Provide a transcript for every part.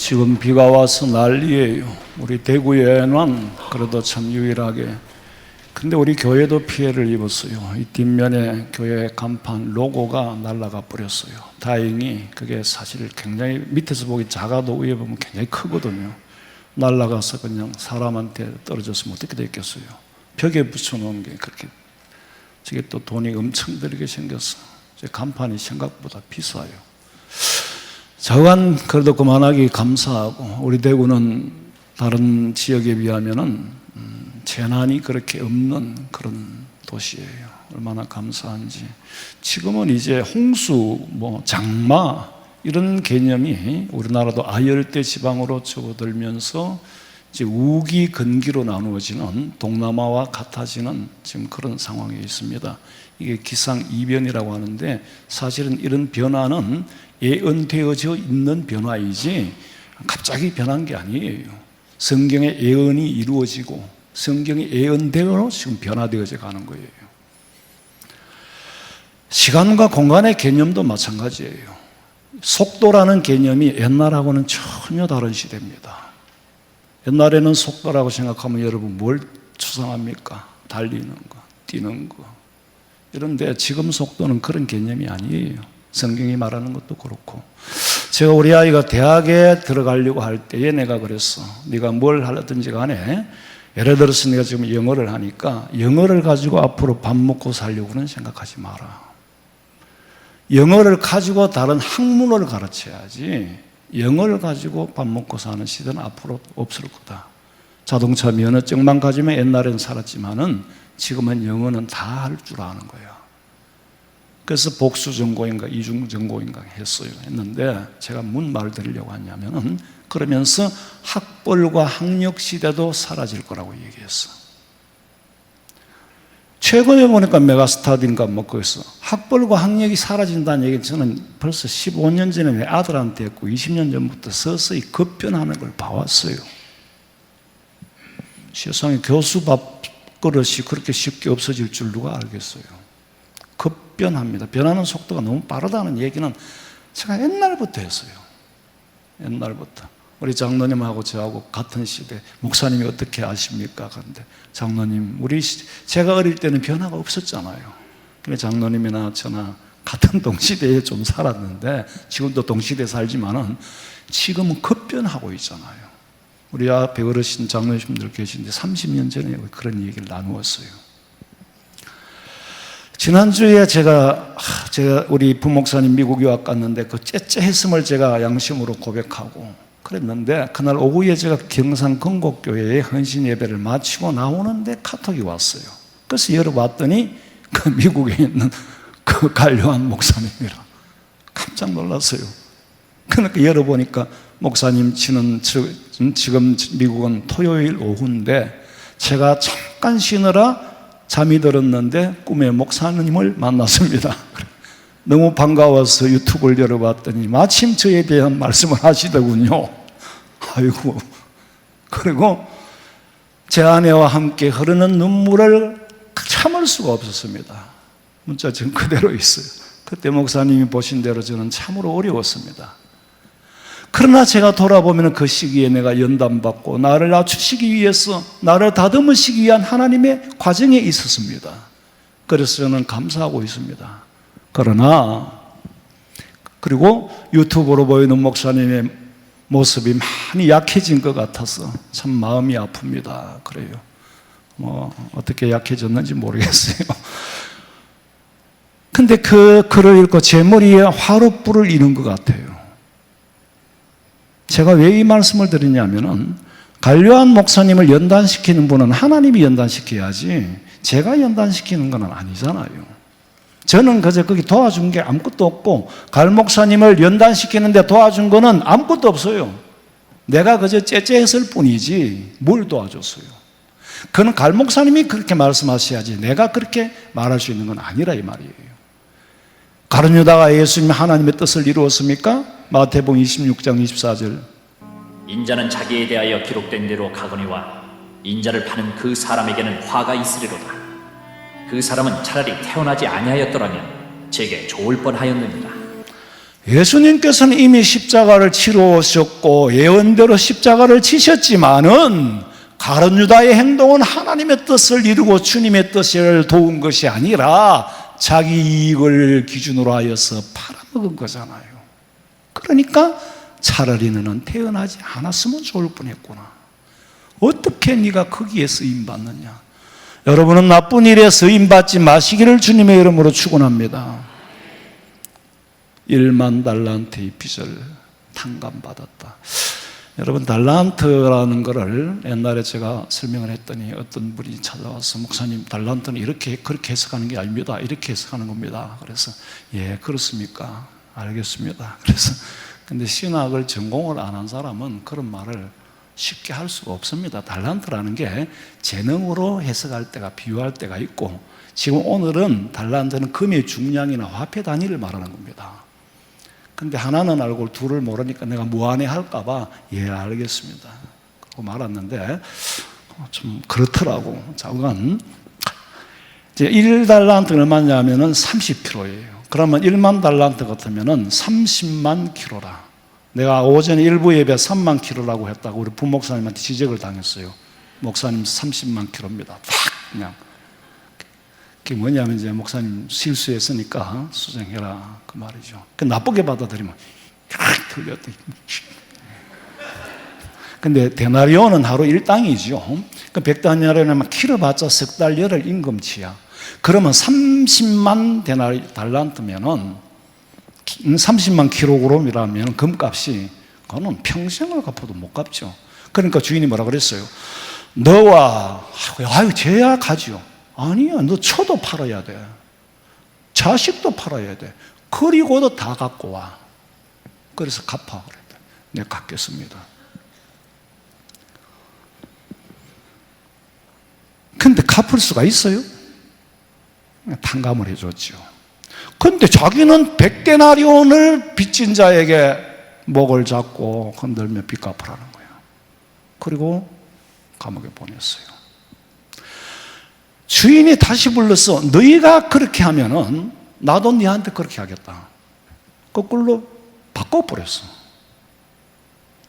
지금 비가 와서 난리예요. 우리 대구에는 그래도 참 유일하게. 근데 우리 교회도 피해를 입었어요. 이 뒷면에 교회 간판 로고가 날아가 버렸어요. 다행히 그게 사실 굉장히 밑에서 보기 작아도 위에 보면 굉장히 크거든요. 날아가서 그냥 사람한테 떨어졌으면 어떻게 됐겠어요. 벽에 붙여놓은 게 그렇게, 저게 또 돈이 엄청 들게 생겼어. 제 간판이 생각보다 비싸요. 저간 그래도 그만하기 감사하고, 우리 대구는 다른 지역에 비하면은 재난이 그렇게 없는 그런 도시예요. 얼마나 감사한지. 지금은 이제 홍수, 장마 이런 개념이 우리나라도 아열대 지방으로 접어들면서 이제 우기, 건기로 나누어지는, 동남아와 같아지는 지금 그런 상황에 있습니다. 이게 기상이변이라고 하는데, 사실은 이런 변화는 예언되어져 있는 변화이지 갑자기 변한 게 아니에요. 성경의 예언이 이루어지고 성경의 예언대로 지금 변화되어져 가는 거예요. 시간과 공간의 개념도 마찬가지예요. 속도라는 개념이 옛날하고는 전혀 다른 시대입니다. 옛날에는 속도라고 생각하면 여러분 뭘 추상합니까? 달리는 거, 뛰는 거. 그런데 지금 속도는 그런 개념이 아니에요. 성경이 말하는 것도 그렇고. 제가 우리 아이가 대학에 들어가려고 할 때에 내가 그랬어. 네가 뭘 하든지 간에, 예를 들어서 내가 지금 영어를 하니까 영어를 가지고 앞으로 밥 먹고 살려고는 생각하지 마라. 영어를 가지고 다른 학문을 가르쳐야지, 영어를 가지고 밥 먹고 사는 시대는 앞으로 없을 거다. 자동차 면허증만 가지면 옛날엔 살았지만은 지금은 영어는 다 할 줄 아는 거야. 그래서 복수전공인가 이중전공인가 했는데, 제가 무슨 말을 드리려고 하냐면은, 그러면서 학벌과 학력 시대도 사라질 거라고 얘기했어. 최근에 보니까 메가스타디인가 거기서 학벌과 학력이 사라진다는 얘기는 저는 벌써 15년 전에 내 아들한테 했고 20년 전부터 서서히 급변하는 걸 봐왔어요. 세상에 교수 밥그릇이 그렇게 쉽게 없어질 줄 누가 알겠어요. 급변합니다. 변하는 속도가 너무 빠르다는 얘기는 제가 옛날부터 했어요. 옛날부터. 우리 장로님하고 저하고 같은 시대, 목사님이 어떻게 아십니까? 그런데 장로님, 제가 어릴 때는 변화가 없었잖아요. 근데 장로님이나 저나 같은 동시대에 좀 살았는데, 지금도 동시대에 살지만은 지금은 급변하고 있잖아요. 우리 앞에 어르신 장로님들 계신데 30년 전에 그런 얘기를 나누었어요. 지난주에 제가 우리 부목사님 미국 유학 갔는데 그 째째했음을 제가 양심으로 고백하고 그랬는데, 그날 오후에 제가 경상 건곡교회에 헌신 예배를 마치고 나오는데 카톡이 왔어요. 그래서 열어봤더니 그 미국에 있는 그 간료한 목사님이라. 깜짝 놀랐어요. 그러니까 열어보니까 목사님 지금 미국은 토요일 오후인데 제가 잠깐 쉬느라 잠이 들었는데 꿈에 목사님을 만났습니다. 너무 반가워서 유튜브를 열어봤더니 마침 저에 대한 말씀을 하시더군요. 아이고. 그리고 제 아내와 함께 흐르는 눈물을 참을 수가 없었습니다. 문자 지금 그대로 있어요. 그때 목사님이 보신 대로 저는 참으로 어려웠습니다. 그러나 제가 돌아보면 그 시기에 내가 연단받고 나를 낮추시기 위해서, 나를 다듬으시기 위한 하나님의 과정에 있었습니다. 그래서 저는 감사하고 있습니다. 그리고 유튜브로 보이는 목사님의 모습이 많이 약해진 것 같아서 참 마음이 아픕니다. 그래요. 어떻게 약해졌는지 모르겠어요. 근데 그 글을 읽고 제 머리에 화롯불을 이는 것 같아요. 제가 왜 이 말씀을 드리냐면은, 간료한 목사님을 연단시키는 분은 하나님이 연단시켜야지 제가 연단시키는 건 아니잖아요. 저는 그저 거기 도와준 게 아무것도 없고, 갈 목사님을 연단시키는데 도와준 거는 아무것도 없어요. 내가 그저 째째했을 뿐이지 뭘 도와줬어요. 그는 갈 목사님이 그렇게 말씀하셔야지 내가 그렇게 말할 수 있는 건 아니라 이 말이에요. 가룟 유다가 예수님 하나님의 뜻을 이루었습니까? 마태복음 26장 24절. 인자는 자기에 대하여 기록된 대로 가거니와 인자를 파는 그 사람에게는 화가 있으리로다. 그 사람은 차라리 태어나지 아니하였더라면 제게 좋을 뻔하였느니라. 예수님께서는 이미 십자가를 치러 오셨고 예언대로 십자가를 치셨지만은 가룟 유다의 행동은 하나님의 뜻을 이루고 주님의 뜻을 도운 것이 아니라 자기 이익을 기준으로 하여서 팔아먹은 거잖아요. 그러니까 차라리 너는 태어나지 않았으면 좋을 뻔했구나. 어떻게 네가 거기에 쓰임받느냐. 여러분은 나쁜 일에 쓰임받지 마시기를 주님의 이름으로 축원합니다. 1만 달란트의 빚을 탕감받았다. 여러분, 달란트라는 것을 옛날에 제가 설명을 했더니 어떤 분이 찾아와서 목사님, 달란트는 그렇게 해석하는 게 아닙니다. 이렇게 해석하는 겁니다. 그래서 예, 그렇습니까? 알겠습니다. 그래서 근데 신학을 전공을 안 한 사람은 그런 말을 쉽게 할 수가 없습니다. 달란트라는 게 재능으로 해석할 때가 비유할 때가 있고, 지금 오늘은 달란트는 금의 중량이나 화폐 단위를 말하는 겁니다. 근데 하나는 알고 둘을 모르니까 내가 무안해 할까봐 예, 알겠습니다. 그러고 말았는데 좀 그렇더라고. 자, 우선 이제 1달란트는 얼마냐면은 30kg예요. 그러면 1만 달란트 같으면은 30만 킬로라. 내가 오전에 일부 예배 3만 킬로라고 했다고 우리 부목사님한테 지적을 당했어요. 목사님 30만 킬로입니다. 딱 그냥. 그게 뭐냐면 이제 목사님 실수했으니까 수정해라 그 말이죠. 그 나쁘게 받아들이면 틀렸다. 근데 데나리온은 하루 1당이죠. 그 100데나리온이면 키로봤자 석 달 열흘 임금치야. 그러면 30만 달란트면은 30만 킬로그램이라면 금값이 그거는 평생을 갚아도 못 갚죠. 그러니까 주인이 뭐라 그랬어요? 너와 쟤야 가지요. 아니야, 너 처도 팔아야 돼. 자식도 팔아야 돼. 그리고도 다 갖고 와. 그래서 갚아 그랬다. 내가 갚겠습니다. 근데 갚을 수가 있어요? 탕감을 해줬죠. 근데 자기는 100데나리온을 빚진 자에게 목을 잡고 흔들며 빚 갚으라는 거예요. 그리고 감옥에 보냈어요. 주인이 다시 불러서 너희가 그렇게 하면은 나도 너한테 그렇게 하겠다. 거꾸로 바꿔버렸어.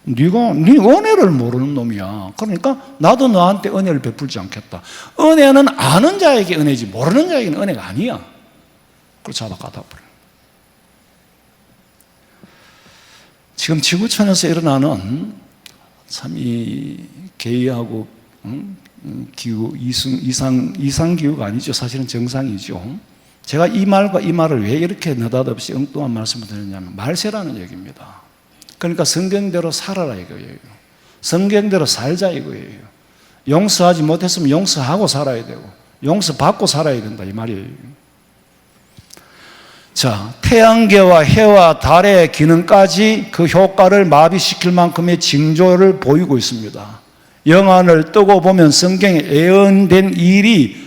네가 네 은혜를 모르는 놈이야. 그러니까 나도 너한테 은혜를 베풀지 않겠다. 은혜는 아는 자에게 은혜지 모르는 자에게는 은혜가 아니야. 그걸 잡아 갖다 버려. 지금 지구촌에서 일어나는 참 이 개의하고 기후, 이상기후가 아니죠. 사실은 정상이죠. 제가 이 말과 이 말을 왜 이렇게 느닷없이 엉뚱한 말씀을 드렸냐면 말세라는 얘기입니다. 그러니까 성경대로 살아라 이거예요. 성경대로 살자 이거예요. 용서하지 못했으면 용서하고 살아야 되고 용서받고 살아야 된다 이 말이에요. 자, 태양계와 해와 달의 기능까지 그 효과를 마비시킬 만큼의 징조를 보이고 있습니다. 영안을 뜨고 보면 성경에 예언된 일이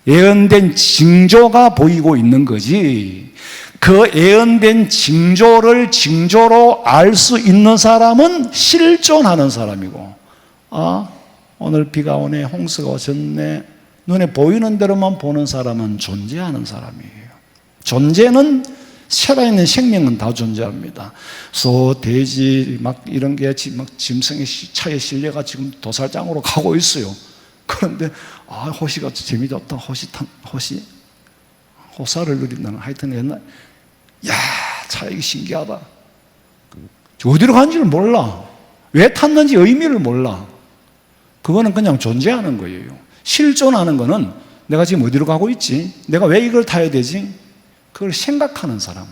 예언된 징조가 보이고 있는 거지. 그 예언된 징조로 알 수 있는 사람은 실존하는 사람이고, 아, 오늘 비가 오네, 홍수가 오셨네, 눈에 보이는 대로만 보는 사람은 존재하는 사람이에요. 존재는 살아있는 생명은 다 존재합니다. 소, 돼지, 막 이런 게 막 짐승의 차에 실려가 지금 도살장으로 가고 있어요. 그런데, 아, 호시가 재미졌다. 호사를 누린다는 하여튼 옛날, 야, 차 이게 신기하다. 어디로 간지를 몰라. 왜 탔는지 의미를 몰라. 그거는 그냥 존재하는 거예요. 실존하는 거는 내가 지금 어디로 가고 있지? 내가 왜 이걸 타야 되지? 그걸 생각하는 사람.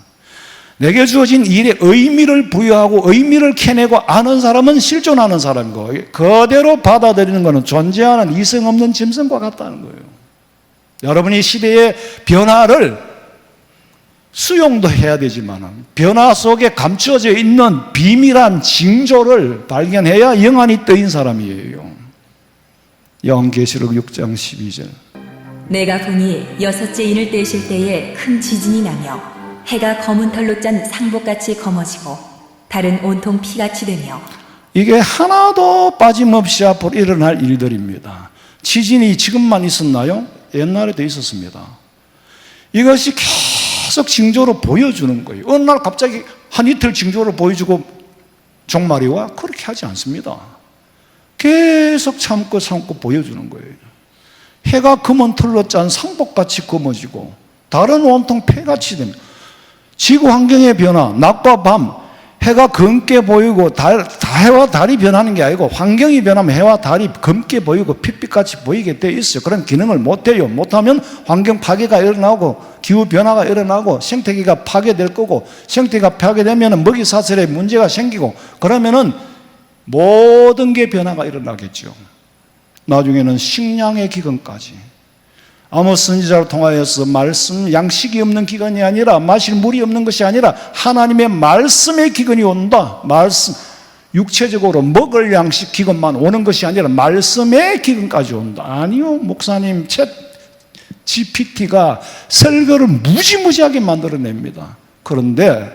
내게 주어진 일에 의미를 부여하고 의미를 캐내고 아는 사람은 실존하는 사람이고, 그대로 받아들이는 것은 존재하는 이성 없는 짐승과 같다는 거예요. 여러분이 시대의 변화를 수용도 해야 되지만 변화 속에 감추어져 있는 비밀한 징조를 발견해야 영안이 뜨인 사람이에요. 요한계시록 6장 12절. 내가 보니 여섯째 인을 떼실 때에 큰 지진이 나며 해가 검은 털로 짠 상복같이 검어지고 달은 온통 피같이 되며. 이게 하나도 빠짐없이 앞으로 일어날 일들입니다. 지진이 지금만 있었나요? 옛날에도 있었습니다. 이것이 계속 징조로 보여주는 거예요. 어느 날 갑자기 한 이틀 징조를 보여주고 종말이와 그렇게 하지 않습니다. 계속 참고 보여주는 거예요. 해가 검은 털로 짠 상복같이 검어지고 달은 온통 폐같이 됩니다. 지구 환경의 변화, 낮과 밤, 해가 검게 보이고 해와 달이 변하는 게 아니고 환경이 변하면 해와 달이 검게 보이고 핏빛같이 보이게 되어 있어요. 그런 기능을 못해요. 못하면 환경 파괴가 일어나고 기후 변화가 일어나고 생태계가 파괴될 거고, 생태계가 파괴되면 먹이 사슬에 문제가 생기고, 그러면은 모든 게 변화가 일어나겠죠. 나중에는 식량의 기근까지. 아모스 선지자를 통하여서 말씀, 양식이 없는 기근이 아니라, 마실 물이 없는 것이 아니라 하나님의 말씀의 기근이 온다. 말씀, 육체적으로 먹을 양식 기근만 오는 것이 아니라 말씀의 기근까지 온다. 아니요, 목사님, 챗 GPT가 설교를 무지무지하게 만들어냅니다. 그런데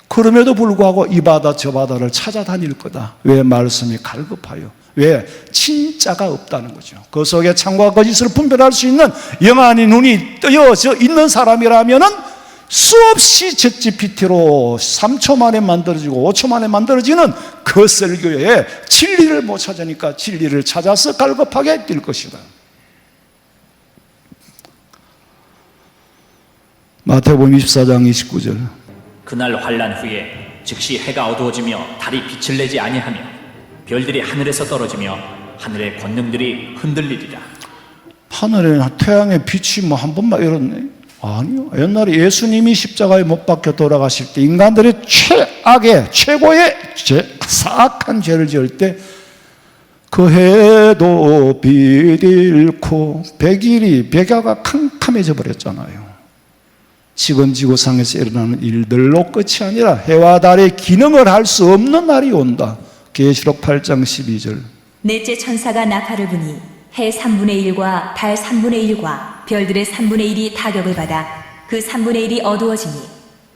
그럼에도 불구하고 이 바다 저 바다를 찾아다닐 거다. 왜? 말씀이 갈급하여. 왜? 진짜가 없다는 거죠. 그 속에 참과 거짓을 분별할 수 있는 영안의 눈이 뜨여져 있는 사람이라면은 수없이 챗GPT로 3초 만에 만들어지고 5초 만에 만들어지는 그 설교에 진리를 못 찾으니까 진리를 찾아서 갈급하게 뛸 것이다. 마태복음 24장 29절. 그날 환란 후에 즉시 해가 어두워지며 달이 빛을 내지 아니하며 별들이 하늘에서 떨어지며 하늘의 권능들이 흔들리리라. 하늘에 태양의 빛이 뭐 한 번만 이렇네? 아니요. 옛날에 예수님이 십자가에 못 박혀 돌아가실 때 인간들이 최고의 사악한 죄를 지을 때 그 해도 빛 잃고 백야가 캄캄해져 버렸잖아요. 지금 지구상에서 일어나는 일들로 끝이 아니라 해와 달의 기능을 할 수 없는 날이 온다. 계시록 8장 12절. 넷째 천사가 나팔을 부니 해 3분의 1과 달 3분의 1과 별들의 3분의 1이 타격을 받아 그 3분의 1이 어두워지니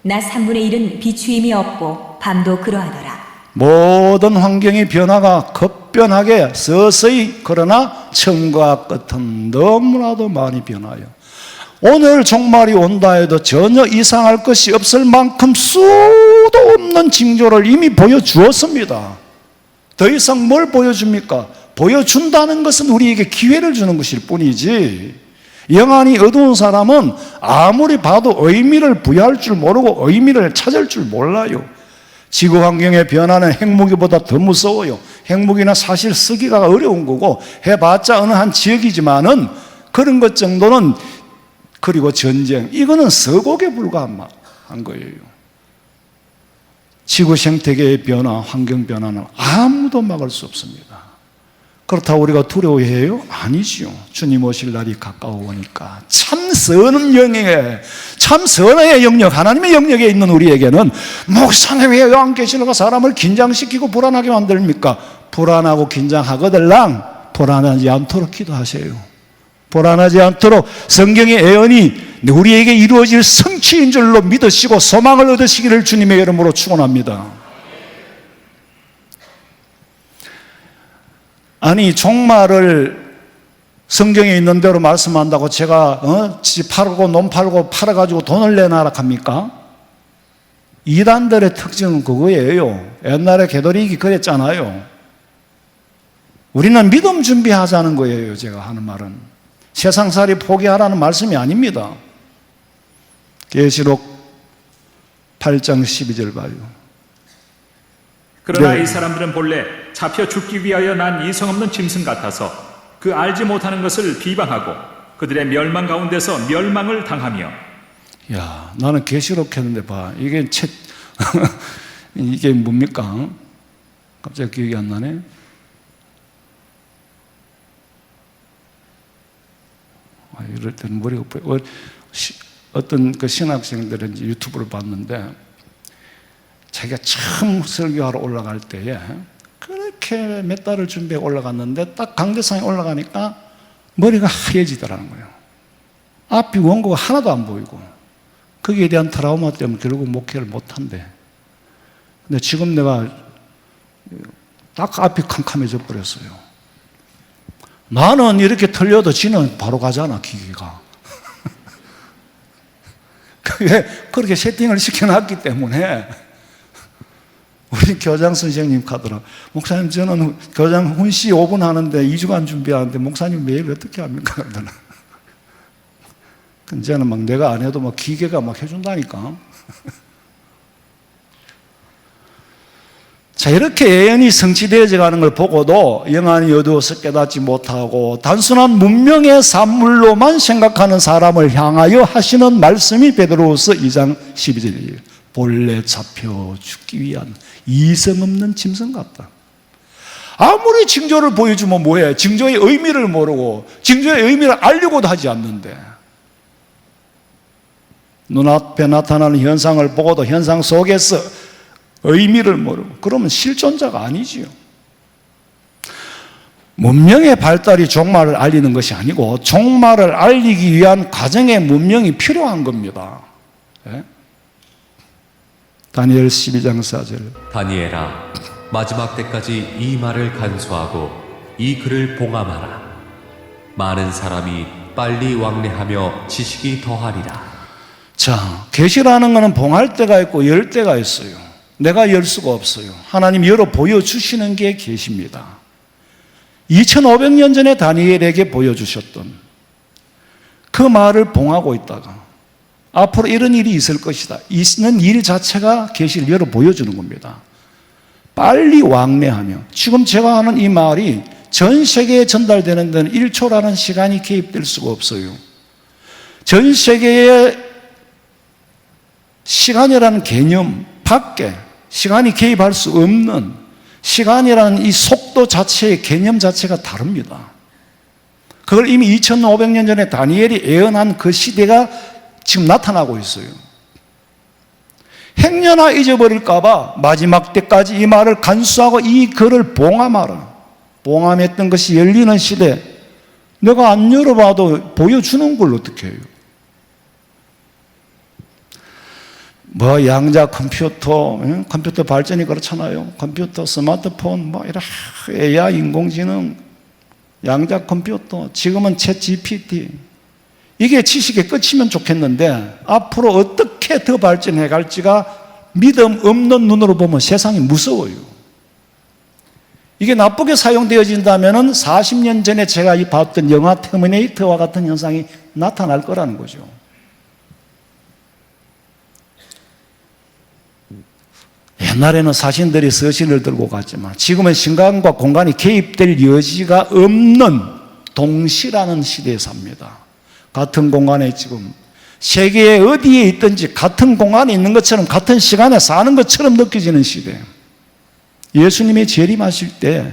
낮 3분의 1은 비추임이 없고 밤도 그러하더라. 모든 환경의 변화가 급변하게 서서히, 그러나 처음과 끝은 너무나도 많이 변하여 오늘 종말이 온다 해도 전혀 이상할 것이 없을 만큼 수도 없는 징조를 이미 보여주었습니다. 더 이상 뭘 보여줍니까? 보여준다는 것은 우리에게 기회를 주는 것일 뿐이지, 영안이 어두운 사람은 아무리 봐도 의미를 부여할 줄 모르고 의미를 찾을 줄 몰라요. 지구 환경의 변화는 핵무기보다 더 무서워요. 핵무기는 사실 쓰기가 어려운 거고 해봤자 어느 한 지역이지만은 그런 것 정도는, 그리고 전쟁, 이거는 서곡에 불과한 거예요. 지구 생태계의 변화, 환경 변화는 아무도 막을 수 없습니다. 그렇다고 우리가 두려워해요? 아니지요. 주님 오실 날이 가까워오니까 참 선의 영역, 하나님의 영역에 있는 우리에게는 목사님 왜 안 계시는가 사람을 긴장시키고 불안하게 만듭니까? 불안하고 긴장하거들랑 불안하지 않도록 기도하세요. 불안하지 않도록 성경의 예언이 우리에게 이루어질 성취인 줄로 믿으시고 소망을 얻으시기를 주님의 이름으로 축원합니다. 아니, 종말을 성경에 있는 대로 말씀한다고 제가 집 팔고 논 팔고 팔아가지고 돈을 내놔라 합니까? 이단들의 특징은 그거예요. 옛날에 개도릭이 그랬잖아요. 우리는 믿음 준비하자는 거예요. 제가 하는 말은 세상살이 포기하라는 말씀이 아닙니다. 계시록 8장 12절 봐요. 그러나 네. 이 사람들은 본래 잡혀 죽기 위하여 난 이성 없는 짐승 같아서 그 알지 못하는 것을 비방하고 그들의 멸망 가운데서 멸망을 당하며. 야, 나는 계시록 했는데 봐. 이게 이게 뭡니까? 갑자기 기억이 안 나네. 이럴 때는 머리가 아파요. 어떤 그 신학생들은 유튜브를 봤는데 자기가 처음 설교하러 올라갈 때에 그렇게 몇 달을 준비해 올라갔는데 딱 강대상에 올라가니까 머리가 하얘지더라는 거예요. 앞이 원고가 하나도 안 보이고 거기에 대한 트라우마 때문에 결국 목회를 못한대. 근데 지금 내가 딱 앞이 캄캄해져 버렸어요. 나는 이렇게 틀려도 지는 바로 가잖아, 기계가. 그게 그렇게 세팅을 시켜놨기 때문에 우리 교장 선생님 카더라. 목사님, 저는 교장 훈시 5분 하는데 2주간 준비하는데 목사님 매일 어떻게 합니까? 그러더라. 이제는 막 내가 안 해도 막 기계가 막 해준다니까. 자, 이렇게 예언이 성취되어져 가는 걸 보고도 영안이 어두워서 깨닫지 못하고 단순한 문명의 산물로만 생각하는 사람을 향하여 하시는 말씀이 베드로후서 2장 12절이에요. 본래 잡혀 죽기 위한 이성 없는 짐승 같다. 아무리 징조를 보여주면 뭐해? 징조의 의미를 모르고 징조의 의미를 알려고도 하지 않는데, 눈앞에 나타나는 현상을 보고도 현상 속에서 의미를 모르고, 그러면 실존자가 아니지요. 문명의 발달이 종말을 알리는 것이 아니고 종말을 알리기 위한 과정의 문명이 필요한 겁니다. 예? 다니엘 12장 4절. 다니엘아, 마지막 때까지 이 말을 간수하고 이 글을 봉함하라. 많은 사람이 빨리 왕래하며 지식이 더하리라. 자, 계시라는 것은 봉할 때가 있고 열 때가 있어요. 내가 열 수가 없어요. 하나님 열어 보여주시는 게 계십니다. 2500년 전에 다니엘에게 보여주셨던 그 말을 봉하고 있다가 앞으로 이런 일이 있을 것이다, 있는 일 자체가 계시를 열어 보여주는 겁니다. 빨리 왕래하며, 지금 제가 하는 이 말이 전 세계에 전달되는 데는 1초라는 시간이 개입될 수가 없어요. 전 세계에 시간이라는 개념 밖에 시간이 개입할 수 없는, 시간이라는 이 속도 자체의 개념 자체가 다릅니다. 그걸 이미 2500년 전에 다니엘이 예언한 그 시대가 지금 나타나고 있어요. 행여나 잊어버릴까봐 마지막 때까지 이 말을 간수하고 이 글을 봉함하라. 봉함했던 것이 열리는 시대, 내가 안 열어봐도 보여주는 걸 어떻게 해요? 뭐 양자 컴퓨터, 컴퓨터 발전이 그렇잖아요. 컴퓨터, 스마트폰, 뭐 이런 AI, 인공지능, 양자 컴퓨터, 지금은 챗 GPT. 이게 지식의 끝이면 좋겠는데 앞으로 어떻게 더 발전해 갈지가 믿음 없는 눈으로 보면 세상이 무서워요. 이게 나쁘게 사용되어진다면 40년 전에 제가 봤던 영화 터미네이터와 같은 현상이 나타날 거라는 거죠. 옛날에는 사신들이 서신을 들고 갔지만 지금은 시간과 공간이 개입될 여지가 없는 동시라는 시대에 삽니다. 같은 공간에 지금 세계에 어디에 있든지 같은 공간에 있는 것처럼 같은 시간에 사는 것처럼 느껴지는 시대. 예수님이 재림하실 때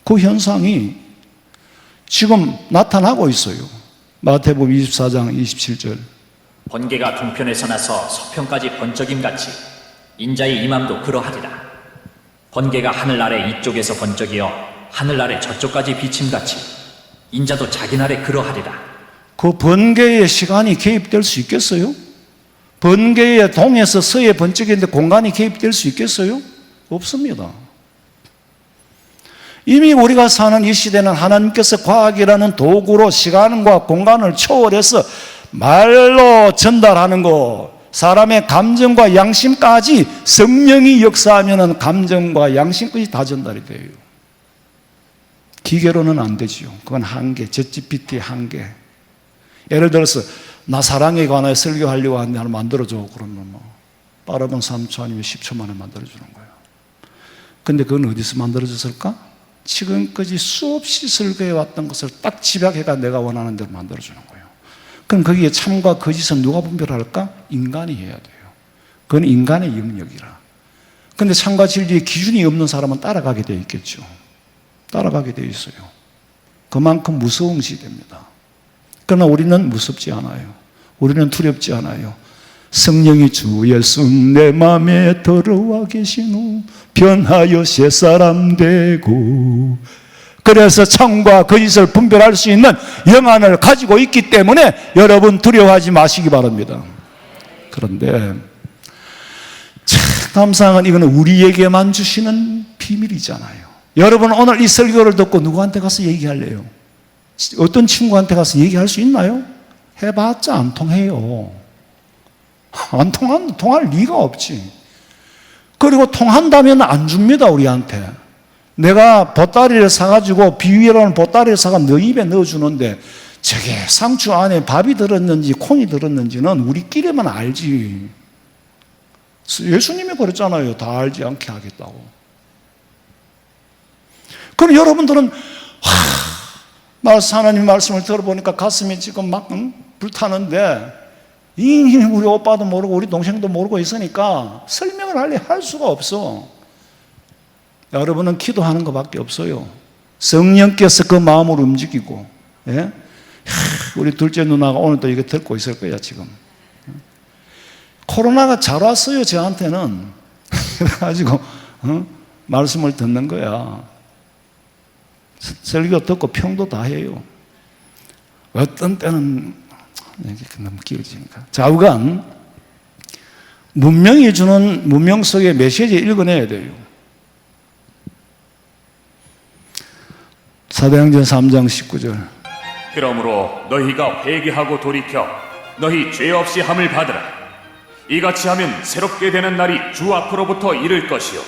그 현상이 지금 나타나고 있어요. 마태복음 24장 27절. 번개가 동편에서 나서 서편까지 번쩍임같이 인자의 임함도 그러하리라. 번개가 하늘 아래 이쪽에서 번쩍이어 하늘 아래 저쪽까지 비침같이 인자도 자기 날에 그러하리라. 그 번개의 시간이 개입될 수 있겠어요? 번개의 동에서 서에 번쩍이는데 공간이 개입될 수 있겠어요? 없습니다. 이미 우리가 사는 이 시대는 하나님께서 과학이라는 도구로 시간과 공간을 초월해서 말로 전달하는 거, 사람의 감정과 양심까지 성령이 역사하면 감정과 양심까지 다 전달이 돼요. 기계로는 안 되지요. 그건 한계, 챗GPT 한계. 예를 들어서 나 사랑에 관하여 설교하려고 하는데 하나 만들어줘. 그러면 뭐 빠르면 3초 아니면 10초 만에 만들어주는 거예요. 근데 그건 어디서 만들어졌을까? 지금까지 수없이 설교해왔던 것을 딱 집약해가 내가 원하는 대로 만들어주는 거예요. 그럼 거기에 참과 거짓은 누가 분별할까? 인간이 해야 돼요. 그건 인간의 영역이라. 그런데 참과 진리의 기준이 없는 사람은 따라가게 되어 있겠죠. 따라가게 되어 있어요. 그만큼 무서운 시대입니다. 그러나 우리는 무섭지 않아요. 우리는 두렵지 않아요. 성령이 주 예수 내 맘에 들어와 계신 후 변하여 새 사람 되고, 그래서 참과 거짓을 분별할 수 있는 영안을 가지고 있기 때문에 여러분 두려워하지 마시기 바랍니다. 그런데 참 감사한 건 이거는 우리에게만 주시는 비밀이잖아요. 여러분 오늘 이 설교를 듣고 누구한테 가서 얘기할래요? 어떤 친구한테 가서 얘기할 수 있나요? 해봤자 안 통해요. 안 통할 리가 없지. 그리고 통한다면 안 줍니다, 우리한테. 내가 보따리를 사가지고 비위로는 보따리를 사가 너 입에 넣어주는데 저게 상추 안에 밥이 들었는지 콩이 들었는지는 우리끼리만 알지. 예수님이 그랬잖아요. 다 알지 않게 하겠다고. 그럼 여러분들은 하나님 말씀을 들어보니까 가슴이 지금 막 불타는데 우리 오빠도 모르고 우리 동생도 모르고 있으니까 설명을 할 수가 없어. 여러분은 기도하는 것밖에 없어요. 성령께서 그 마음을 움직이고, 예? 우리 둘째 누나가 오늘 또 이거 듣고 있을 거야 지금. 코로나가 잘 왔어요 저한테는. 그래가지고 말씀을 듣는 거야. 설교 듣고 평도 다 해요. 어떤 때는 너무 길어지니까. 좌우간 문명이 주는 문명 속의 메시지 읽어내야 돼요. 사도행전 3장 19절. 그러므로 너희가 회개하고 돌이켜 너희 죄 없이 함을 받으라. 이같이 하면 새롭게 되는 날이 주 앞으로부터 이를 것이요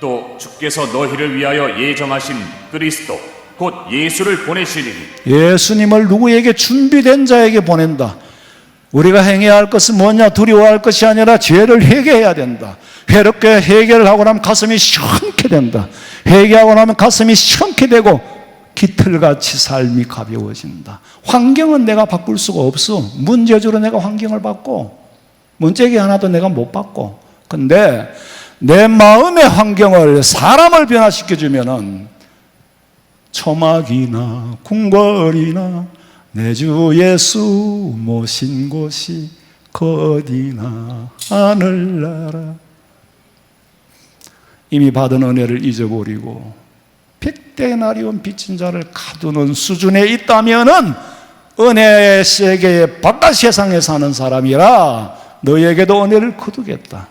또 주께서 너희를 위하여 예정하신 그리스도 곧 예수를 보내시리니. 예수님을 누구에게 준비된 자에게 보낸다. 우리가 행해야 할 것은 뭐냐? 두려워할 것이 아니라 죄를 회개해야 된다. 회롭게 회개를 하고 나면 가슴이 시원케 된다. 회개하고 나면 가슴이 시원케 되고 깃털같이 삶이 가벼워진다. 환경은 내가 바꿀 수가 없어. 문제주로 내가 환경을 바꿔. 문제기 하나도 내가 못 바꿔. 근데 내 마음의 환경을 사람을 변화시켜주면은 초막이나 궁궐이나 내 주 예수 모신 곳이 어디나 하늘나라. 이미 받은 은혜를 잊어버리고 빅대나리온 빚진 자를 가두는 수준에 있다면은 은혜의 세계의 바깥 세상에 사는 사람이라 너에게도 은혜를 거두겠다.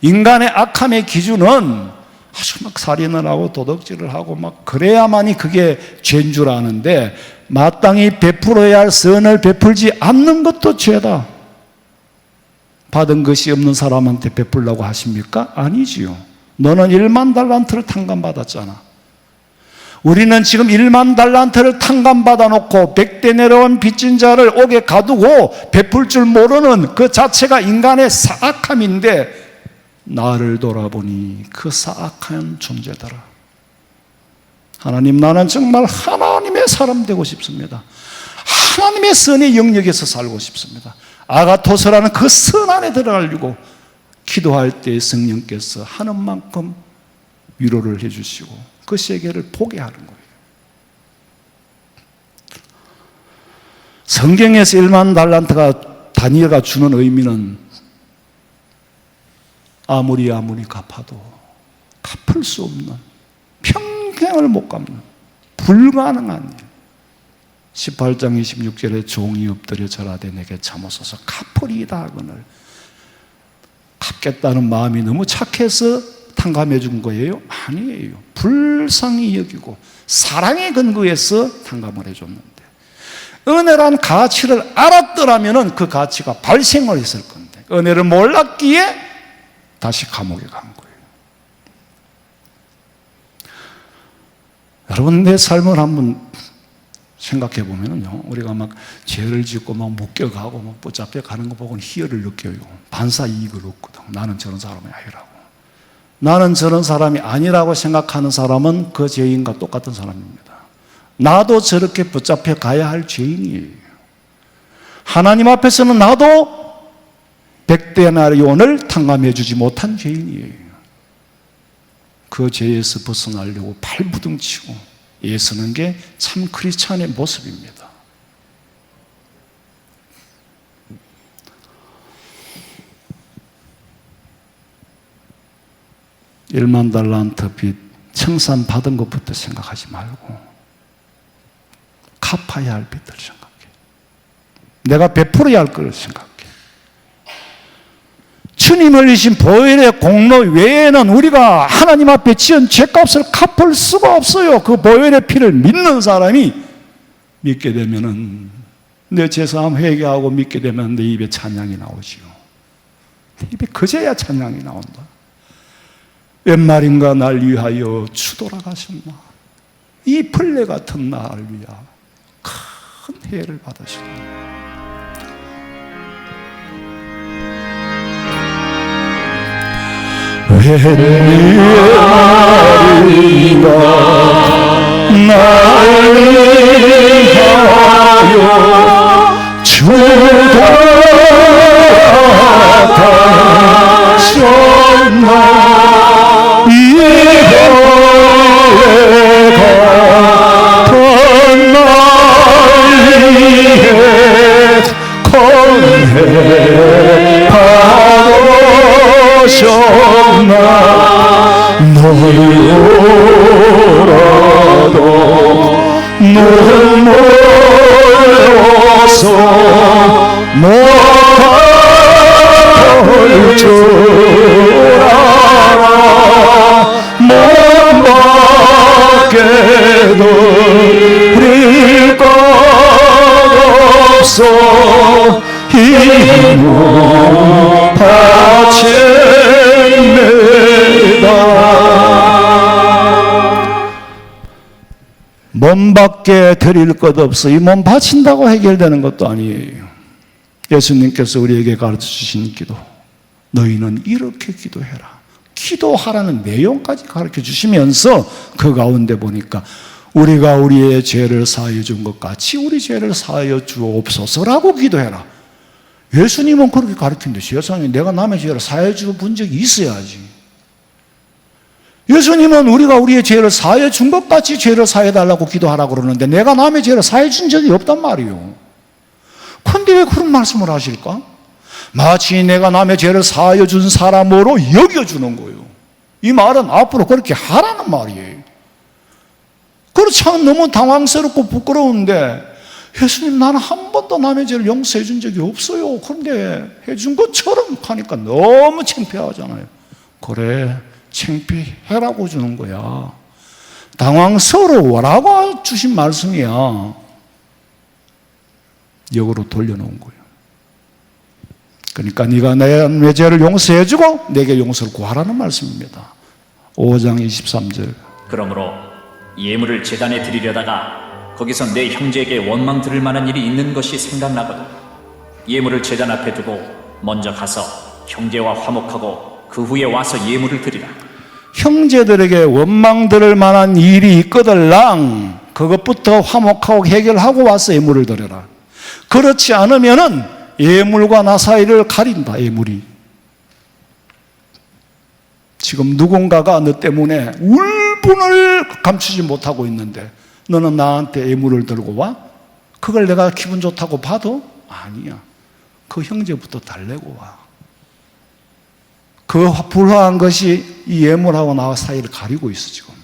인간의 악함의 기준은 아주 막 살인을 하고 도둑질을 하고 막 그래야만이 그게 죄인 줄 아는데 마땅히 베풀어야 할 선을 베풀지 않는 것도 죄다. 받은 것이 없는 사람한테 베풀라고 하십니까? 아니지요. 너는 1만 달란트를 탕감받았잖아. 우리는 지금 1만 달란트를 탕감받아 놓고 100대 내려온 빚진 자를 옥에 가두고 베풀 줄 모르는 그 자체가 인간의 사악함인데 나를 돌아보니 그 사악한 존재더라. 하나님, 나는 정말 하나님의 사람 되고 싶습니다. 하나님의 선의 영역에서 살고 싶습니다. 아가토스라는 그 선 안에 들어가려고 기도할 때 성령께서 하는 만큼 위로를 해주시고 그 세계를 보게 하는 거예요. 성경에서 1만 달란트가 다니엘가 주는 의미는 아무리 갚아도 갚을 수 없는, 평생을 못 갚는 불가능한 일. 18장 26절에 종이 엎드려 절하되 내게 참으소서 갚으리이다 하거늘. 갚겠다는 마음이 너무 착해서 탕감해 준 거예요? 아니에요. 불쌍히 여기고 사랑의 근거에서 탕감을 해줬는데 은혜란 가치를 알았더라면 그 가치가 발생을 했을 건데 은혜를 몰랐기에 다시 감옥에 간 거예요. 여러분, 내 삶을 한번 생각해 보면요, 우리가 막 죄를 짓고 막 묶여가고 막 붙잡혀 가는 거 보고는 희열을 느껴요. 반사 이익을 얻거든. 나는 저런 사람이 아니라고. 나는 저런 사람이 아니라고 생각하는 사람은 그 죄인과 똑같은 사람입니다. 나도 저렇게 붙잡혀 가야 할 죄인이에요. 하나님 앞에서는 나도 100데나리온을 탕감해 주지 못한 죄인이에요. 그 죄에서 벗어나려고 발부둥치고 애쓰는 게 참 크리스찬의 모습입니다. (1만 달란트) 빚 청산 받은 것부터 생각하지 말고 갚아야 할 빚을 생각해. 내가 베풀어야 할 것을 생각해. 주님 흘리신 보혈의 공로 외에는 우리가 하나님 앞에 지은 죄값을 갚을 수가 없어요. 그 보혈의 피를 믿는 사람이 믿게 되면은 내 죄사함 회개하고 믿게 되면 내 입에 찬양이 나오지요. 내 입에 그제야 찬양이 나온다. 웬 말인가 날 위하여 추돌아가셨나. 이 벌레 같은 나를 위하여 큰 해를 받으셨나. 웬일인가 날 위하여 주도하셨나. 이별의 같은 날 위해 건해 받으셨나. 너희로라도 눈물로서 못할 줄 알아. 못 받게도 우릴 것 없어. 힘을 바칩니다. 몸밖에 드릴 것 없어. 이 몸 바친다고 해결되는 것도 아니에요. 예수님께서 우리에게 가르쳐 주신 기도, 너희는 이렇게 기도해라. 기도하라는 내용까지 가르쳐 주시면서 그 가운데 보니까 우리가 우리의 죄를 사하여 준 것 같이 우리 죄를 사하여 주옵소서라고 기도해라. 예수님은 그렇게 가르치는데 세상에 내가 남의 죄를 사하여 준 적이 있어야지. 예수님은 우리가 우리의 죄를 사하여 준 것 같이 죄를 사하여 달라고 기도하라고 그러는데 내가 남의 죄를 사하여 준 적이 없단 말이에요. 그런데 왜 그런 말씀을 하실까? 마치 내가 남의 죄를 사하여 준 사람으로 여겨주는 거예요. 이 말은 앞으로 그렇게 하라는 말이에요. 그렇지 않으면 너무 당황스럽고 부끄러운데 예수님 나는 한 번도 남의 죄를 용서해 준 적이 없어요. 그런데 해준 것처럼 하니까 너무 창피하잖아요. 그래, 창피해라고 주는 거야. 당황스러워라고 주신 말씀이야. 역으로 돌려놓은 거예요. 그러니까 네가 내 죄를 용서해 주고 내게 용서를 구하라는 말씀입니다. 5장 23절. 그러므로 예물을 제단에 드리려다가 거기서 내 형제에게 원망 들을 만한 일이 있는 것이 생각나거든 예물을 제단 앞에 두고 먼저 가서 형제와 화목하고 그 후에 와서 예물을 드리라. 형제들에게 원망 들을 만한 일이 있거들랑 그것부터 화목하고 해결하고 와서 예물을 드려라. 그렇지 않으면은 예물과 나 사이를 가린다. 예물이 지금 누군가가 너 때문에 울분을 감추지 못하고 있는데 너는 나한테 예물을 들고 와? 그걸 내가 기분 좋다고 봐도? 아니야. 그 형제부터 달래고 와. 그 불화한 것이 이 예물하고 나와 사이를 가리고 있어 지금.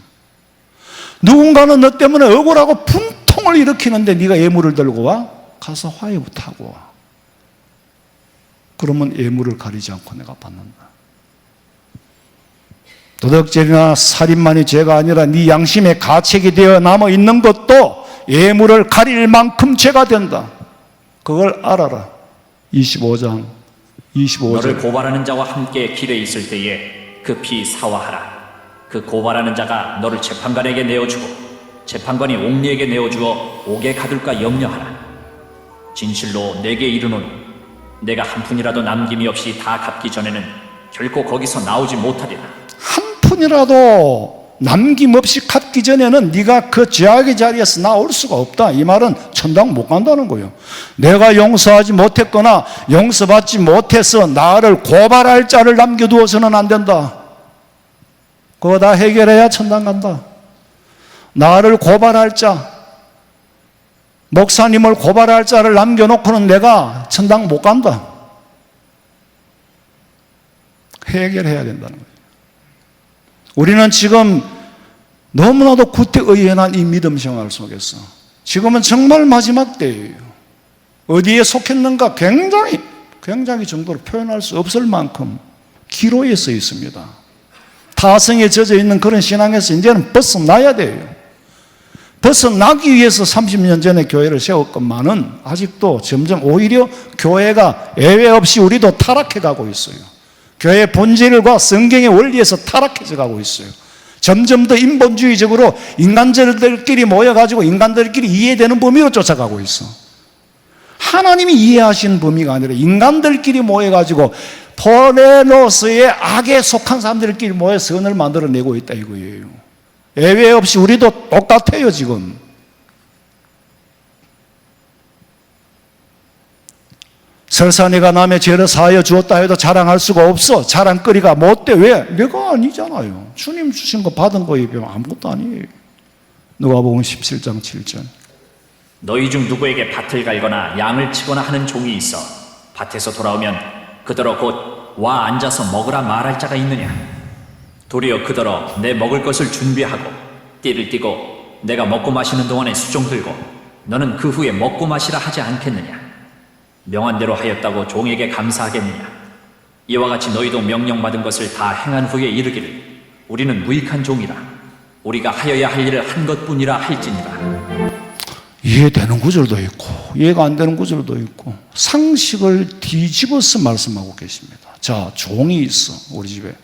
누군가는 너 때문에 억울하고 분통을 일으키는데 네가 예물을 들고 와? 가서 화해부터 하고 와. 그러면 예물을 가리지 않고 내가 받는다. 도덕질이나 살인만이 죄가 아니라 네 양심의 가책이 되어 남아있는 것도 예물을 가릴 만큼 죄가 된다. 그걸 알아라. 25장 너를 고발하는 자와 함께 길에 있을 때에 급히 사화하라. 그 고발하는 자가 너를 재판관에게 내어주고 재판관이 옥리에게 내어주어 옥에 가둘까 염려하라. 진실로 내게 이르노니 내가 한 푼이라도 남김이 없이 다 갚기 전에는 결코 거기서 나오지 못하리라. 한 푼이라도 남김없이 갚기 전에는 네가 그 죄악의 자리에서 나올 수가 없다. 이 말은 천당 못 간다는 거예요. 내가 용서하지 못했거나 용서받지 못해서 나를 고발할 자를 남겨두어서는 안 된다. 그거 다 해결해야 천당 간다. 나를 고발할 자, 목사님을 고발할 자를 남겨놓고는 내가 천당 못 간다. 해결해야 된다는 거예요. 우리는 지금 너무나도 구태의연한 이 믿음 생활 속에서 지금은 정말 마지막 때예요. 어디에 속했는가 굉장히 정도로 표현할 수 없을 만큼 기로에 써 있습니다. 타성에 젖어 있는 그런 신앙에서 이제는 벗어나야 돼요. 벗어나기 위해서 30년 전에 교회를 세웠건만은 아직도 점점 오히려 교회가 예외 없이 우리도 타락해 가고 있어요. 교회의 본질과 성경의 원리에서 타락해져 가고 있어요. 점점 더 인본주의적으로 인간들끼리 모여가지고 인간들끼리 이해되는 범위로 쫓아가고 있어. 하나님이 이해하시는 범위가 아니라 인간들끼리 모여가지고 포레노스의 악에 속한 사람들끼리 모여 선을 만들어내고 있다 이거예요. 예외 없이 우리도 똑같아요 지금. 설사 내가 남의 죄를 사하여 주었다 해도 자랑할 수가 없어. 자랑거리가 못 돼. 왜? 내가 아니잖아요. 주님 주신 거 받은 거에 비하면 아무것도 아니에요. 누가복음 17장 7절. 너희 중 누구에게 밭을 갈거나 양을 치거나 하는 종이 있어 밭에서 돌아오면 그더러 곧 와 앉아서 먹으라 말할 자가 있느냐? 도리어 그더러 내 먹을 것을 준비하고 띠를 띠고 내가 먹고 마시는 동안에 수종 들고 너는 그 후에 먹고 마시라 하지 않겠느냐? 명한 대로 하였다고 종에게 감사하겠느냐? 이와 같이 너희도 명령받은 것을 다 행한 후에 이르기를 우리는 무익한 종이라 우리가 하여야 할 일을 한 것뿐이라 할지니라. 이해되는 구절도 있고 이해가 안 되는 구절도 있고 상식을 뒤집어서 말씀하고 계십니다. 자, 종이 있어 우리 집에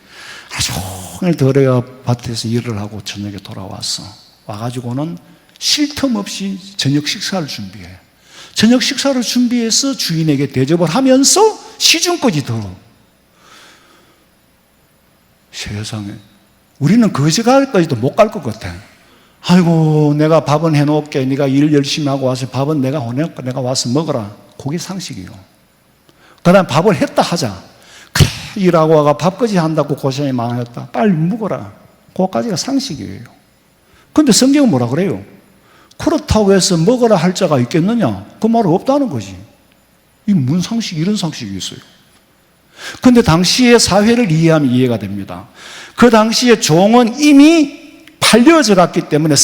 하루 종일 덜어야 밭에서 일을 하고 저녁에 돌아왔어. 와가지고는 쉴 틈 없이 저녁 식사를 준비해. 저녁 식사를 준비해서 주인에게 대접을 하면서 시중까지 들어. 세상에 우리는 거지갈까지도 못 갈 것 같아. 아이고 내가 밥은 해놓을게. 네가 일 열심히 하고 와서 밥은 내가 해놓을게. 내가 와서 먹어라. 그게 상식이요. 그 다음 밥을 했다 하자. 그래 일하고 와가 밥까지 한다고 고생이 많았다. 빨리 먹어라. 그거까지가 상식이에요. 근데 성경은 뭐라 그래요? 그렇다고 해서 먹어라 할 자가 있겠느냐? 그 말은 없다는 거지. 이 무슨 상식, 이런 상식이 있어요. 근데 당시의 사회를 이해하면 이해가 됩니다. 그 당시에 종은 이미 팔려져 갔기 때문에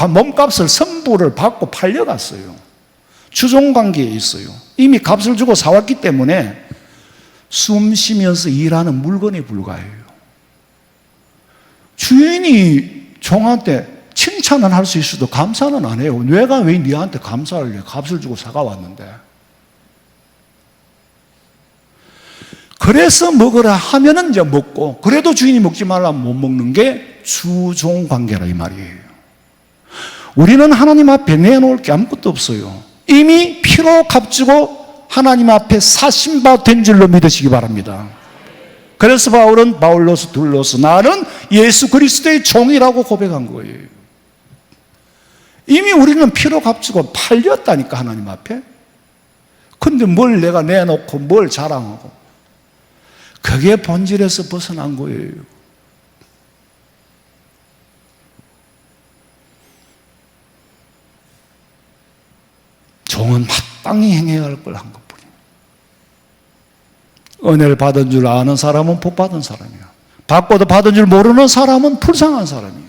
몸값을 선부를 받고 팔려갔어요. 주종관계에 있어요. 이미 값을 주고 사왔기 때문에 숨 쉬면서 일하는 물건에 불과해요. 주인이 종한테 칭찬은 할 수 있어도 감사는 안 해요. 내가 왜 네한테 감사를 해? 값을 주고 사가왔는데. 그래서 먹으라 하면은 이제 먹고, 그래도 주인이 먹지 말라면 못 먹는 게 주종 관계라 이 말이에요. 우리는 하나님 앞에 내놓을 게 아무것도 없어요. 이미 피로 값주고 하나님 앞에 사신 바 된 줄로 믿으시기 바랍니다. 그래서 바울은 바울로서 둘로서 나는 예수 그리스도의 종이라고 고백한 거예요. 이미 우리는 피로 값주고 팔렸다니까 하나님 앞에. 근데 뭘 내가 내놓고 뭘 자랑하고. 그게 본질에서 벗어난 거예요. 종은 마땅히 행해야 할 걸 한 것뿐이에요. 은혜를 받은 줄 아는 사람은 복 받은 사람이야. 받고도 받은 줄 모르는 사람은 불쌍한 사람이에요.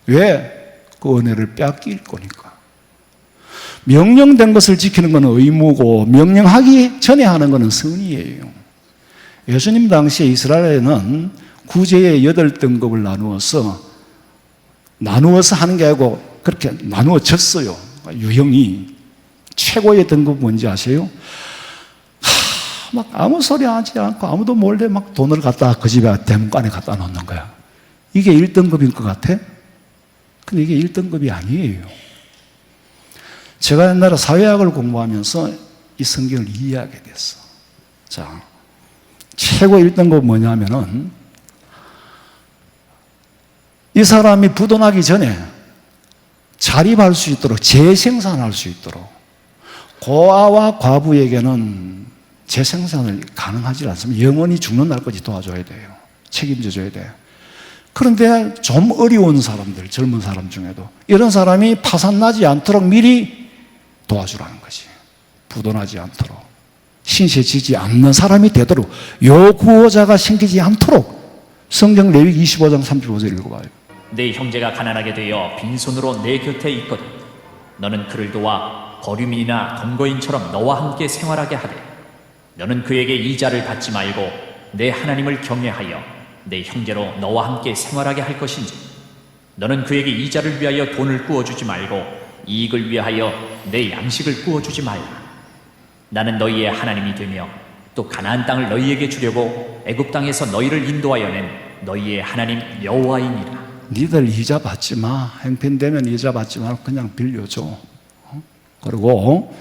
왜? 그 은혜를 뺏길 거니까. 명령된 것을 지키는 것은 의무고 명령하기 전에 하는 것은 선의예요. 예수님 당시에 이스라엘에는 구제의 8등급을 나누어서 하는 게 아니고 그렇게 나누어졌어요. 유형이. 최고의 등급은 뭔지 아세요? 막 아무 소리 하지 않고 아무도 몰래 막 돈을 갖다 그 집에 대문간에 갖다 놓는 거야. 이게 1등급인 것 같아? 근데 이게 1등급이 아니에요. 제가 옛날에 사회학을 공부하면서 이 성경을 이해하게 됐어. 자, 최고 1등급은 뭐냐면은 이 사람이 부도나기 전에 자립할 수 있도록 재생산할 수 있도록 고아와 과부에게는 재생산을 가능하지 않습니다. 영원히 죽는 날까지 도와줘야 돼요. 책임져줘야 돼요. 그런데 좀 어려운 사람들, 젊은 사람 중에도 이런 사람이 파산나지 않도록 미리 도와주라는 거지. 부도나지 않도록. 신세지지 않는 사람이 되도록 요 구호자가 생기지 않도록 성경 레위기 25장 35절 읽어봐요. 내 형제가 가난하게 되어 빈손으로 내 곁에 있거든 너는 그를 도와 거류민이나 동거인처럼 너와 함께 생활하게 하되 너는 그에게 이자를 받지 말고 내 하나님을 경외하여 내 형제로 너와 함께 생활하게 할 것인지 너는 그에게 이자를 위하여 돈을 구워주지 말고 이익을 위하여 내 양식을 구워주지 말라. 나는 너희의 하나님이 되며 또 가나안 땅을 너희에게 주려고 애굽 땅에서 너희를 인도하여 낸 너희의 하나님 여호와이니라. 니들 이자 받지 마. 행편되면 이자 받지 말고 그냥 빌려줘. 그리고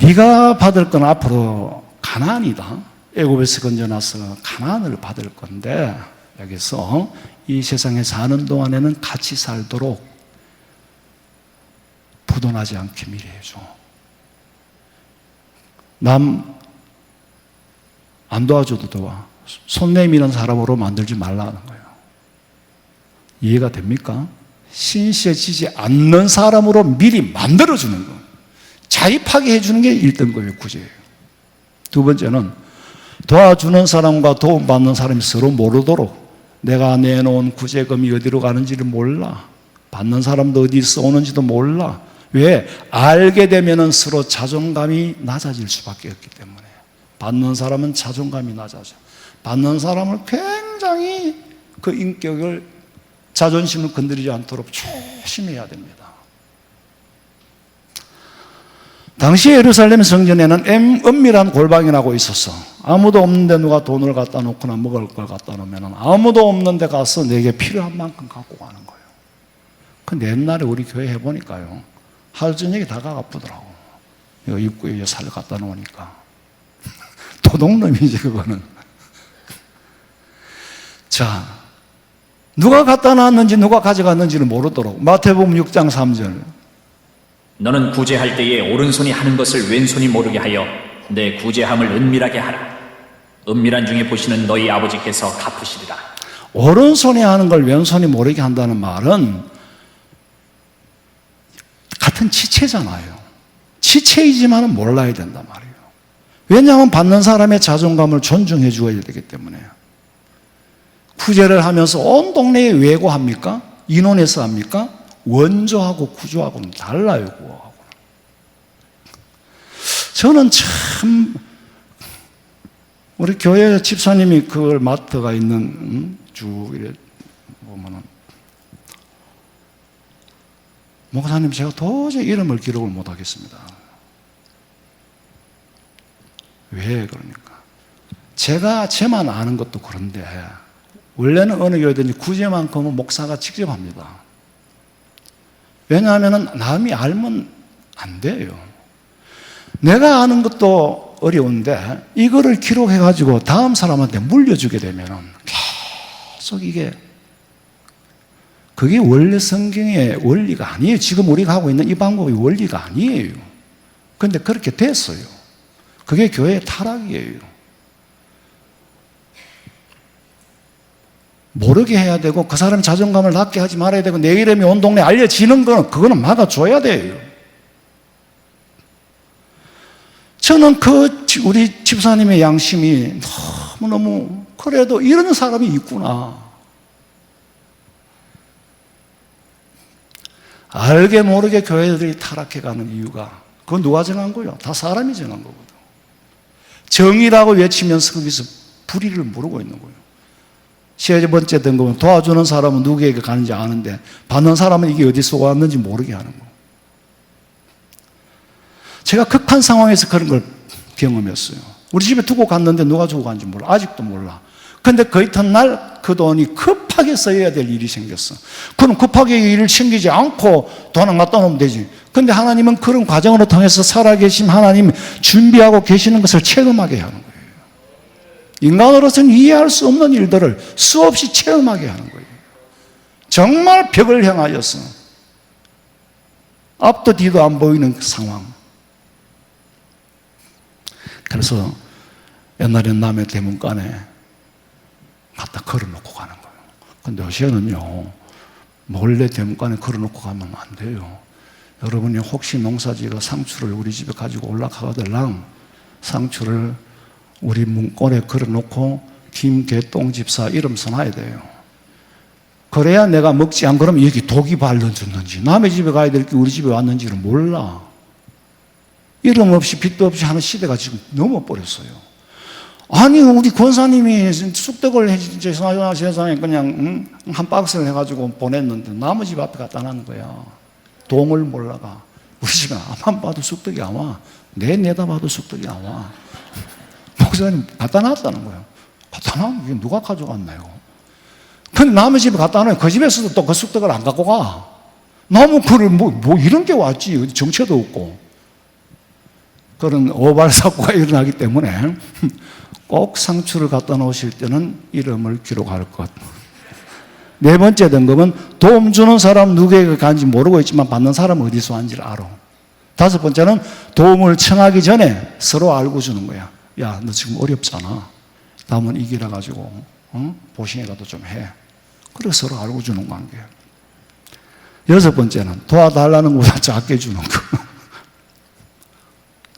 네가 받을 건 앞으로 가나안이다. 애굽에서 건져나서 가나안을 받을 건데 여기서 이 세상에 사는 동안에는 같이 살도록 부도나지 않게 미래해줘. 남 안 도와줘도 도와. 손 내미는 사람으로 만들지 말라는 거예요. 이해가 됩니까? 신실해지지 않는 사람으로 미리 만들어주는 거. 자입하게 해주는 게 1등급의 구제예요. 두 번째는 도와주는 사람과 도움받는 사람이 서로 모르도록 내가 내놓은 구제금이 어디로 가는지를 몰라. 받는 사람도 어디 쏘는지도 몰라. 왜? 알게 되면 서로 자존감이 낮아질 수밖에 없기 때문에. 받는 사람은 자존감이 낮아져. 받는 사람은 굉장히 그 인격을, 자존심을 건드리지 않도록 조심해야 됩니다. 당시 예루살렘 성전에는 은밀한 골방이 나고 있었어. 아무도 없는데 누가 돈을 갖다 놓거나 먹을 걸 갖다 놓으면 아무도 없는데 가서 내게 필요한 만큼 갖고 가는 거예요. 근데 옛날에 우리 교회 해보니까요, 하루 저녁에 다 가갚더라고. 이거 입구에 살 갖다 놓으니까. 도둑놈이지 그거는. 자, 누가 갖다 놨는지 누가 가져갔는지를 모르도록. 마태복음 6장 3절. 너는 구제할 때에 오른손이 하는 것을 왼손이 모르게 하여 내 구제함을 은밀하게 하라. 은밀한 중에 보시는 너희 아버지께서 갚으시리라. 오른손이 하는 걸 왼손이 모르게 한다는 말은 같은 지체잖아요. 지체이지만 몰라야 된단 말이에요. 왜냐하면 받는 사람의 자존감을 존중해 주어야 되기 때문에. 구제를 하면서 온 동네에 외고합니까? 인원에서 합니까? 원조하고 구조하고는 달라요. 구호하고. 저는 참 우리 교회 집사님이 그걸 마트가 있는 쭉 이래 보면은 목사님 제가 도저히 이름을 기록을 못 하겠습니다. 왜 그러니까? 제가 제만 아는 것도 그런데 원래는 어느 교회든지 구제만큼은 목사가 직접 합니다. 왜냐하면 남이 알면 안 돼요. 내가 아는 것도 어려운데 이거를 기록해가지고 다음 사람한테 물려주게 되면 계속 그게 원래 성경의 원리가 아니에요. 지금 우리가 하고 있는 이 방법이 원리가 아니에요. 그런데 그렇게 됐어요. 그게 교회의 타락이에요. 모르게 해야 되고 그 사람의 자존감을 낮게 하지 말아야 되고 내 이름이 온 동네에 알려지는 거는 그거는 막아줘야 돼요. 저는 우리 집사님의 양심이 너무너무 그래도 이런 사람이 있구나. 알게 모르게 교회들이 타락해가는 이유가 그건 누가 정한 거예요? 다 사람이 정한 거거든. 정의라고 외치면서 거기서 불의를 모르고 있는 거예요. 세 번째 등급은 도와주는 사람은 누구에게 가는지 아는데 받는 사람은 이게 어디서 왔는지 모르게 하는 거예요. 제가 극한 상황에서 그런 걸 경험했어요. 우리 집에 두고 갔는데 누가 주고 갔는지 몰라. 아직도 몰라. 근데 그 이튿날 그 돈이 급하게 써야 될 일이 생겼어. 그럼 급하게 일을 챙기지 않고 돈을 갖다 놓으면 되지. 근데 하나님은 그런 과정으로 통해서 살아계신 하나님 준비하고 계시는 것을 체험하게 하는 거예요. 인간으로서는 이해할 수 없는 일들을 수없이 체험하게 하는 거예요. 정말 벽을 향하여서 앞도 뒤도 안 보이는 상황. 그래서 옛날엔 남의 대문간에 갖다 걸어놓고 가는 거예요. 근데 요새는요, 몰래 대문간에 걸어놓고 가면 안 돼요. 여러분이 혹시 농사지가 상추를 우리 집에 가지고 올라가거들랑 상추를 우리 문고리에 걸어놓고 김개똥 집사 이름 써놔야 돼요. 그래야 내가 먹지 안 그러면 여기 독이 발라졌는지 남의 집에 가야 될 게 우리 집에 왔는지를 몰라. 이름 없이 빚도 없이 하는 시대가 지금 넘어버렸어요. 아니 우리 권사님이 쑥떡을 죄송하지만 세상에 그냥 한 박스를 해가지고 보냈는데 남의 집 앞에 갖다 놨는 거야. 동을 몰라가. 우리 집에 앞만 봐도 쑥떡이 안 와. 내다 봐도 쑥떡이 안 와. 목사님 갖다 놨다는 거예요. 갖다 놔? 이게 누가 가져갔나요? 근데 남의 집에 갖다 놓으면 그 집에서도 또 그 쑥떡을 안 갖고 가. 나무 그를 뭐 이런 게 왔지. 어디 정체도 없고. 그런 오발사고가 일어나기 때문에 꼭 상추를 갖다 놓으실 때는 이름을 기록할 것. 네 번째 등급은 도움 주는 사람 누구에게 간지 모르고 있지만 받는 사람 어디서 왔는지를 알아. 다섯 번째는 도움을 청하기 전에 서로 알고 주는 거야. 야, 너 지금 어렵잖아. 다음은 이기라 가지고 보신이라도 좀 해. 그래 서로 알고 주는 관계야. 여섯 번째는 도와달라는 것보다 작게 주는 거.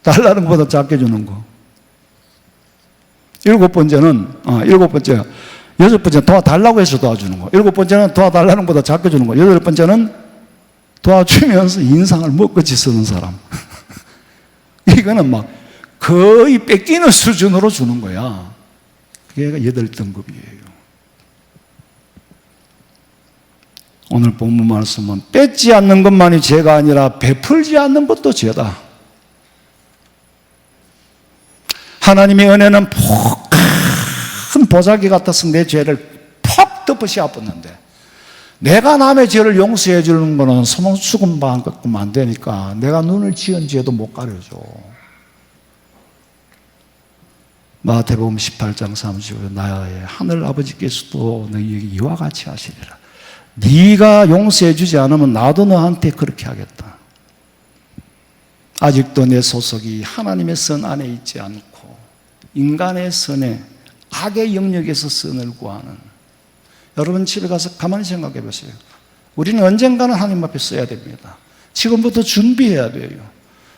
달라는 것보다 작게 주는 거. 여섯 번째는 도와달라고 해서 도와주는 거. 일곱 번째는 도와달라는 것보다 작게 주는 거. 여덟 번째는 도와주면서 인상을 먹거지 쓰는 사람. 이거는 막 거의 뺏기는 수준으로 주는 거야. 그게 8등급이에요. 오늘 본문 말씀은 뺏지 않는 것만이 죄가 아니라 베풀지 않는 것도 죄다. 하나님의 은혜는 큰 보자기 같아서 내 죄를 퍽 덮으시 엎었는데 내가 남의 죄를 용서해 주는 거는 수금방만큼 안 되니까 내가 눈을 지은 죄도 못 가려줘. 마태복음 18장 35절 나의 하늘 아버지께서도 너희에게 이와 같이 하시리라. 네가 용서해 주지 않으면 나도 너한테 그렇게 하겠다. 아직도 내 소속이 하나님의 선 안에 있지 않고 인간의 선에 악의 영역에서 선을 구하는, 여러분 집에 가서 가만히 생각해 보세요. 우리는 언젠가는 하나님 앞에 서야 됩니다. 지금부터 준비해야 돼요.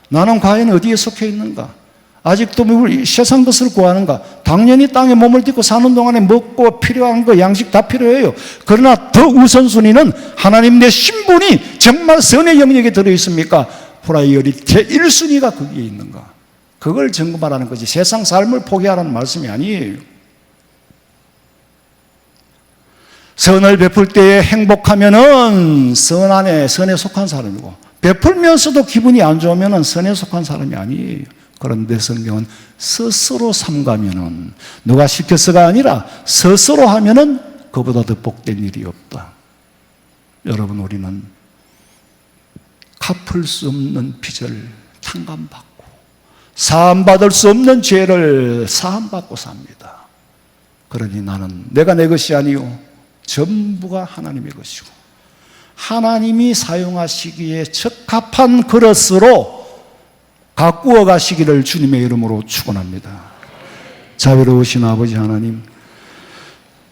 나는 과연 어디에 속해 있는가? 아직도 세상 것을 구하는가? 당연히 땅에 몸을 딛고 사는 동안에 먹고 필요한 거 양식 다 필요해요. 그러나 더 우선순위는 하나님 내 신분이 정말 선의 영역에 들어있습니까? 프라이어리티 1순위가 거기에 있는가? 그걸 점검하라는 거지 세상 삶을 포기하라는 말씀이 아니에요. 선을 베풀 때에 행복하면은 선 안에 선에 속한 사람이고 베풀면서도 기분이 안 좋으면은 선에 속한 사람이 아니에요. 그런데 성경은 스스로 삼가면은 누가 시켜서가 아니라 스스로 하면은 그보다 더 복된 일이 없다. 여러분 우리는 갚을 수 없는 빚을 탕감받고 사함받을 수 없는 죄를 사함받고 삽니다. 그러니 나는 내가 내 것이 아니요 전부가 하나님의 것이고 하나님이 사용하시기에 적합한 그릇으로 가꾸어 가시기를 주님의 이름으로 축원합니다. 자비로우신 아버지 하나님,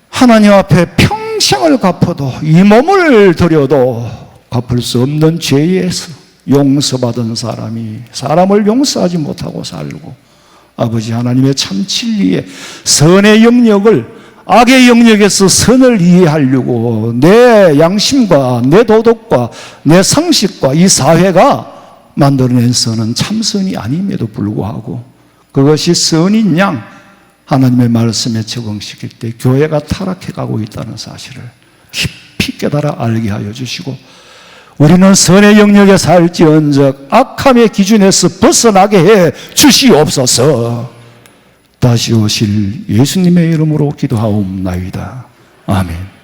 하나님 앞에 평생을 갚아도 이 몸을 들여도 갚을 수 없는 죄에서 용서받은 사람이 사람을 용서하지 못하고 살고 아버지 하나님의 참 진리에 선의 영역을 악의 영역에서 선을 이해하려고 내 양심과 내 도덕과 내 상식과 이 사회가 만들어낸 선은 참선이 아님에도 불구하고 그것이 선인 양 하나님의 말씀에 적응시킬 때 교회가 타락해가고 있다는 사실을 깊이 깨달아 알게 하여 주시고 우리는 선의 영역에 살지언정 악함의 기준에서 벗어나게 해 주시옵소서. 다시 오실 예수님의 이름으로 기도하옵나이다. 아멘.